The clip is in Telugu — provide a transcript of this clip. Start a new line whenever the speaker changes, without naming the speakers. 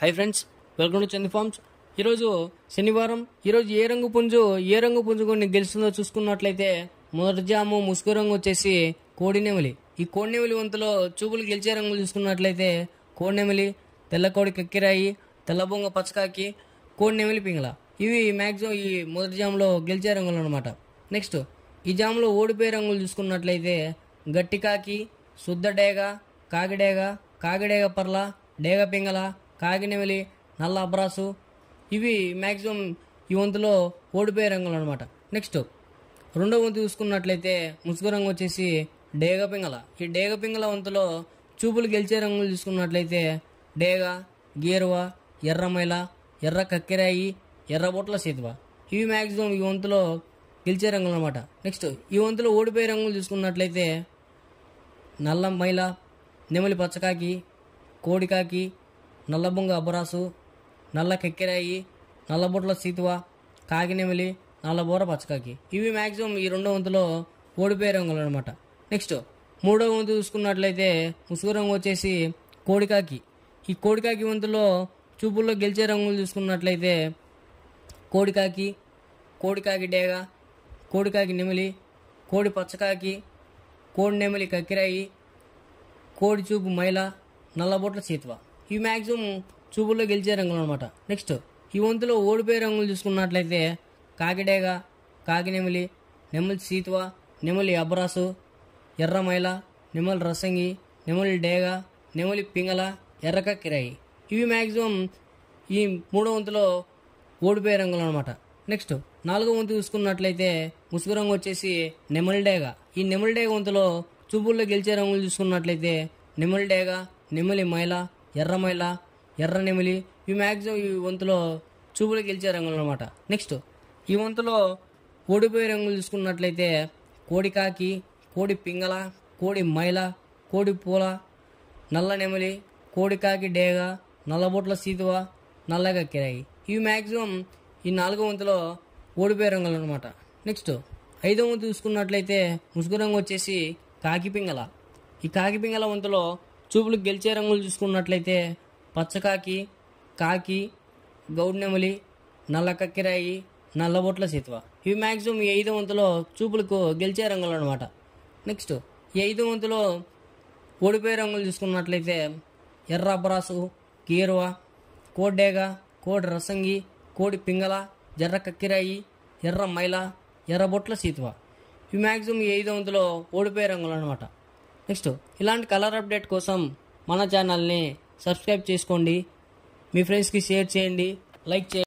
High friends, welcome to Chandi farms. ఈరోజు శనివారం. ఈరోజు ఏ రంగు పుంజు కొన్ని గెలుస్తుందో చూసుకున్నట్లయితే మొదటి జాము ముసుగు రంగు వచ్చేసి కోడినెమిలి. ఈ కోడినెమిలి వంతులో చూపులు గెలిచే రంగులు చూసుకున్నట్లయితే కోడినెమిలి, తెల్లకోడి కక్కిరాయి, తెల్లబొంగ పచ్చకాకి, కోడినెమిలి పింగళ. ఇవి మ్యాక్సిమం ఈ మొదటి జాములో గెలిచే రంగులు అనమాట. నెక్స్ట్ ఈ జాములో ఓడిపోయే రంగులు చూసుకున్నట్లయితే గట్టి కాకి, శుద్ధ డేగ, కాగిడేగ పర్ల, డేగ పింగళ, కాగినెమిలి, నల్ల అబ్రాసు. ఇవి మ్యాక్సిమం ఈ వంతులో ఓడిపోయే రంగులు అనమాట. నెక్స్ట్ రెండో వంతు చూసుకున్నట్లయితే ముసుగు రంగు వచ్చేసి డేగ పింగళ. ఈ డేగ పింగళ వంతులో చూపులు గెలిచే రంగులు చూసుకున్నట్లయితే డేగ, గేరువ, ఎర్రమైల, ఎర్ర కక్కిరాయి, ఎర్రబొట్ల సీతువ. ఇవి మ్యాక్సిమం ఈ వంతులో గెలిచే రంగులు అనమాట. నెక్స్ట్ ఈ వంతులో ఓడిపోయే రంగులు చూసుకున్నట్లయితే నల్ల మైల, నెమలి పచ్చకాకి, కోడికాకి, నల్లబొంగ అబ్బరాసు, నల్ల కెక్కిరాయి, నల్లబొట్ల సీతువ, కాకినెమిలి, నల్లబోర పచ్చకాకి. ఇవి మ్యాక్సిమం ఈ రెండో వంతులో ఓడిపోయే రంగులు అనమాట. నెక్స్ట్ మూడో వంతు చూసుకున్నట్లయితే ముసుగు రంగు వచ్చేసి కోడికాకి. ఈ కోడికాకి వంతులో చూపుల్లో గెలిచే రంగులు చూసుకున్నట్లయితే కోడికాకి డేగ, కోడికాకి నెమిలి, కోడి పచ్చకాకి, కోడి నెమిలి కక్కిరాయి, కోడి చూపు మైల, నల్లబొట్ల సీతువ. ఇవి మ్యాక్సిమం చూపుల్లో గెలిచే రంగులు అనమాట. నెక్స్ట్ ఈ వంతులో ఓడిపోయే రంగులు చూసుకున్నట్లయితే కాకిడేగ, కాకినెమిలి, నెమలి సీతువ, నెమలి అబ్రాసు, ఎర్రమైల, నెమలి రసంగి, నెమలి డేగ, నెమలి పింగళ, ఎర్రక కిరాయి. ఇవి మ్యాక్సిమం ఈ మూడో వంతులో ఓడిపోయే రంగులు అనమాట. నెక్స్ట్ నాలుగో వంతు చూసుకున్నట్లయితే ముసుగు రంగు వచ్చేసి నెమలి డేగ. ఈ నెమలి డేగ వంతులో చూపుల్లో గెలిచే రంగులు చూసుకున్నట్లయితే నెమలి డేగ, నెమలి మైల, ఎర్రమైల, ఎర్ర నెమిలి. ఇవి మ్యాక్సిమం ఈ వంతులో చూపులు గెలిచే రంగులు అనమాట. నెక్స్ట్ ఈ వంతులో ఓడిపోయే రంగులు చూసుకున్నట్లయితే కోడికాకి, కోడి పింగళ, కోడి మైల, కోడి పూల, నల్ల నెమిలి, కోడికాకి డేగ, నల్లబొట్ల సీతువ, నల్లగా కిరాయి. ఇవి మ్యాక్సిమం ఈ నాలుగో వంతులో ఓడిపోయే రంగులు అనమాట. నెక్స్ట్ ఐదో వంతు చూసుకున్నట్లయితే ముసుగు రంగు వచ్చేసి కాకి పింగళ. ఈ కాకి పింగళ వంతులో చూపులు గెలిచే రంగులు చూసుకున్నట్లయితే పచ్చకాకి, కాకి, గౌడ్ నెమలి, నల్ల కక్కిరాయి, నల్లబొట్ల సీతువ. ఇవి మ్యాక్సిమం ఈ ఐదో వంతులో చూపులకు గెలిచే రంగులు అనమాట. నెక్స్ట్ ఈ ఐదో వంతులో ఓడిపోయే రంగులు చూసుకున్నట్లయితే ఎర్ర అబ్రాసు, గేరువ, కోడ్డేగ, కోడి రసంగి, కోడి పింగళ, ఎర్ర కక్కిరాయి, ఎర్ర మైల, ఎర్రబొట్ల సీతువ. ఇవి మ్యాక్సిమం ఈ ఐదో వంతులో ఓడిపోయే రంగులు అనమాట. నెక్స్ట్ ఇలాంటి కలర్ అప్డేట్ కోసం మన ఛానల్ని సబ్స్క్రైబ్ చేసుకోండి, మీ ఫ్రెండ్స్కి షేర్ చేయండి, లైక్ చేయండి.